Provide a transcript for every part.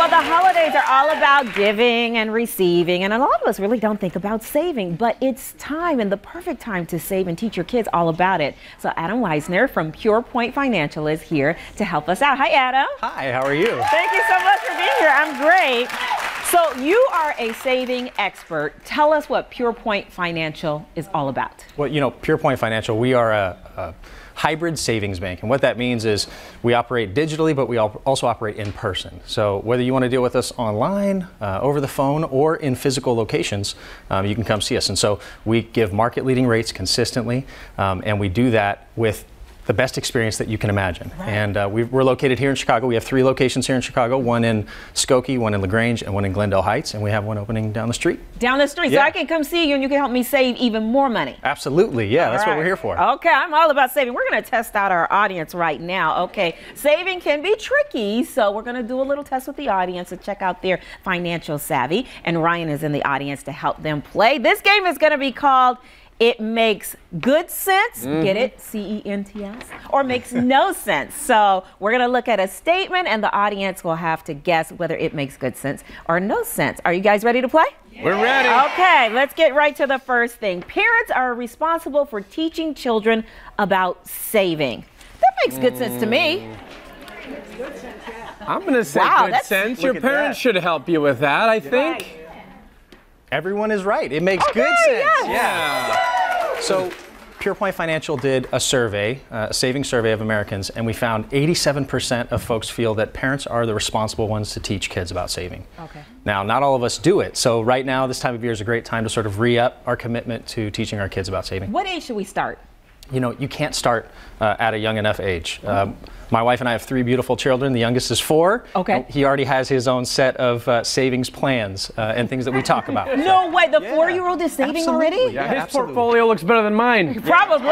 Well, the holidays are all about giving and receiving, and a lot of us really don't think about saving, but it's time and the perfect time to save and teach your kids all about it. So Adam Weisner from Pure Point Financial is here to help us out. Hi, Adam. Hi, how are you? Thank you so much for being here. I'm great. So you are a saving expert. Tell us what Pure Point Financial is all about. Well, you know, Pure Point Financial, we are a hybrid savings bank. And what that means is we operate digitally, but we also operate in person. So whether you want to deal with us online, over the phone, or in physical locations, you can come see us. And so we give market leading rates consistently, and we do that with the best experience that you can imagine. Right. And we're located here in Chicago. We have 3 locations here in Chicago, one in Skokie, one in LaGrange, and one in Glendale Heights, and we have one opening down the street. Down the street, yeah. So I can come see you and you can help me save even more money. Absolutely, yeah, that's what we're here for. Okay, I'm all about saving. We're gonna test out our audience right now. Okay, saving can be tricky, so we're gonna do a little test with the audience to check out their financial savvy, and Ryan is in the audience to help them play. This game is gonna be called It Makes Good Sense, get it, C-E-N-T-S, or makes no sense. So we're going to look at a statement and the audience will have to guess whether it makes good sense or no sense. Are you guys ready to play? Yeah. We're ready. Okay, let's get right to the first thing. Parents are responsible for teaching children about saving. That makes good sense to me. I'm going to say good sense. Your parents should help you with that, I think. Right. Everyone is right. It makes good sense. Yes. Yeah. So Pure Point Financial did a survey, a savings survey of Americans, and we found 87% of folks feel that parents are the responsible ones to teach kids about saving. Okay. Now, not all of us do it. So right now, this time of year is a great time to sort of re-up our commitment to teaching our kids about saving. What age should we start? You know, you can't start at a young enough age. My wife and I have 3 beautiful children. The youngest is 4. Okay. He already has his own set of savings plans and things that we talk about. No way, the 4-year-old is saving already? Yeah, his portfolio looks better than mine. Probably.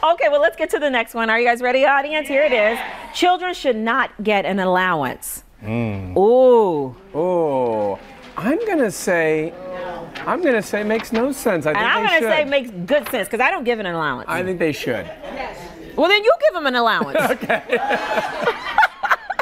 Okay, well, let's get to the next one. Are you guys ready, audience? Here it is. Children should not get an allowance. Ooh. Oh, I'm gonna say makes no sense. And I'm going to say makes good sense because I don't give an allowance. I think they should. Well, then you give them an allowance. Okay.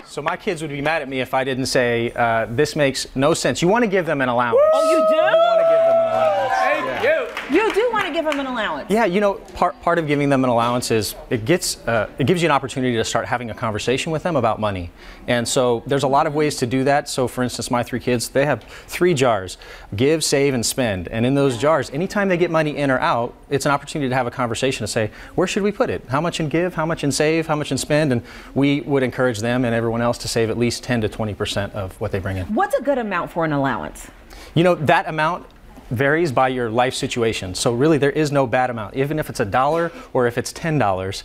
So my kids would be mad at me if I didn't say, this makes no sense. You want to give them an allowance. Oh, you do? You want to give them an allowance. Thank you. You do want to give them an allowance. Yeah, you know, part of giving them an allowance is it gives you an opportunity to start having a conversation with them about money. And so there's a lot of ways to do that. So for instance, my 3 kids, they have 3 jars: give, save, and spend. And in those jars, anytime they get money in or out, it's an opportunity to have a conversation to say, where should we put it? How much in give, how much in save, how much in spend? And we would encourage them and everyone else to save at least 10 to 20% of what they bring in. What's a good amount for an allowance? You know, that amount varies by your life situation. So really there is no bad amount. Even if it's $1 or if it's $10,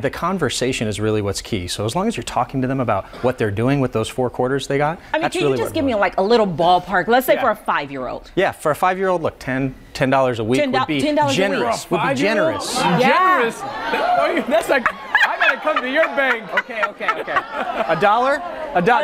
the conversation is really what's key. So as long as you're talking to them about what they're doing with those 4 quarters they got, I mean, that's can really you just give me like a little ballpark? Let's say for a 5-year-old. Yeah, for a 5-year-old, look, $10 a week would be generous. A week. Would be generous. Yeah. Generous. That's like, I gotta come to your bank. Okay. $1?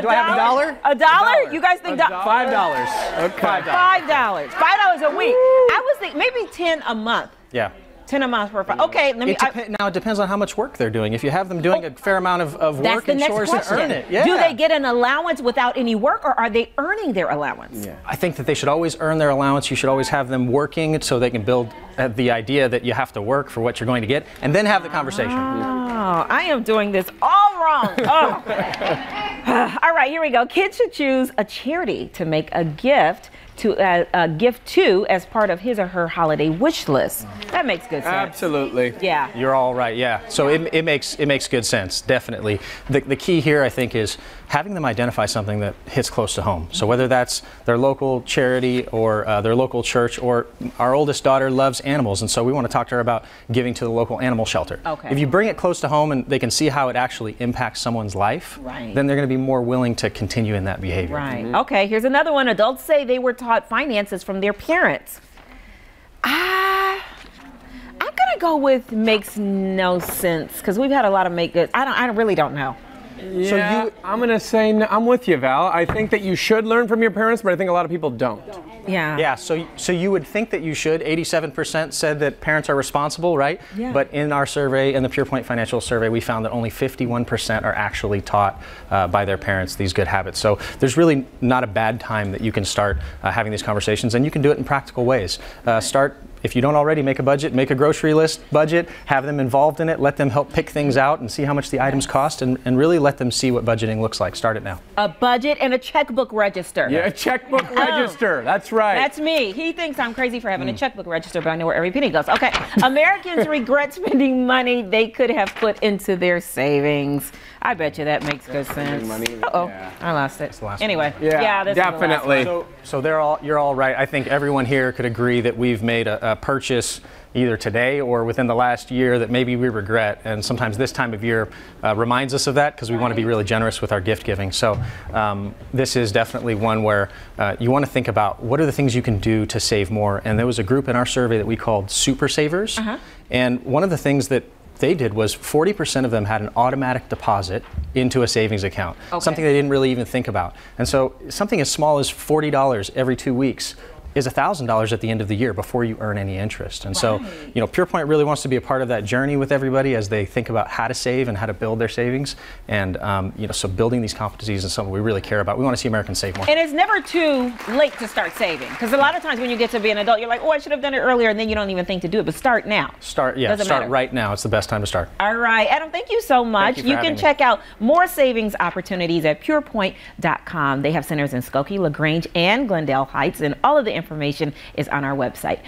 Do I have $1? $1? You guys think $5. Okay. $5 a week. I was thinking maybe 10 a month. Yeah. 10 a month for 5. Okay, let me. Now it depends on how much work they're doing. If you have them doing a fair amount of work and chores to earn it, do they get an allowance without any work, or are they earning their allowance? Yeah. I think that they should always earn their allowance. You should always have them working so they can build the idea that you have to work for what you're going to get, and then have the conversation. Oh, I am doing this all wrong. Oh. All right, here we go. Kids should choose a charity to make a gift to as part of his or her holiday wish list. That makes good sense. Absolutely. Yeah. You're all right. Yeah. So it makes good sense. Definitely. The key here, I think, is having them identify something that hits close to home. So whether that's their local charity or their local church, or our oldest daughter loves animals, and so we want to talk to her about giving to the local animal shelter. Okay. If you bring it close to home and they can see how it actually impacts someone's life, then they're going to be more willing to continue in that behavior. Right. Okay. Here's another one. Adults say they were taught finances from their parents. I'm gonna go with makes no sense because we've had a lot of make good. I really don't know. Yeah, I'm going to say, no, I'm with you, Val. I think that you should learn from your parents, but I think a lot of people don't. Yeah. Yeah, so you would think that you should. 87% said that parents are responsible, right? Yeah. But in our survey, in the PurePoint Financial Survey, we found that only 51% are actually taught by their parents these good habits. So there's really not a bad time that you can start having these conversations, and you can do it in practical ways. If you don't already, make a budget, make a grocery list budget, have them involved in it, let them help pick things out and see how much the items cost, and really let them see what budgeting looks like. Start it now. A budget and a checkbook register. Yeah, a checkbook register. That's right. That's me. He thinks I'm crazy for having a checkbook register, but I know where every penny goes. Okay. Americans regret spending money they could have put into their savings. I bet you that makes good sense. Uh-oh, yeah. I lost it. Anyway, yeah, this definitely. Is the last one. So you're all right. I think everyone here could agree that we've made a purchase either today or within the last year that maybe we regret, and sometimes this time of year reminds us of that because we want to be really generous with our gift giving. So this is definitely one where you want to think about what are the things you can do to save more. And there was a group in our survey that we called Super Savers, and one of the things that they did was 40% of them had an automatic deposit into a savings account, something they didn't really even think about. And so something as small as $40 every 2 weeks is $1,000 at the end of the year before you earn any interest. And so, you know, PurePoint really wants to be a part of that journey with everybody as they think about how to save and how to build their savings. And, you know, so building these competencies is something we really care about. We want to see Americans save more. And it's never too late to start saving. Because a lot of times when you get to be an adult, you're like, oh, I should have done it earlier. And then you don't even think to do it. But start now. Start right now. It's the best time to start. All right. Adam, thank you so much. You can check out more savings opportunities at purepoint.com. They have centers in Skokie, LaGrange, and Glendale Heights. And all of the information is on our website.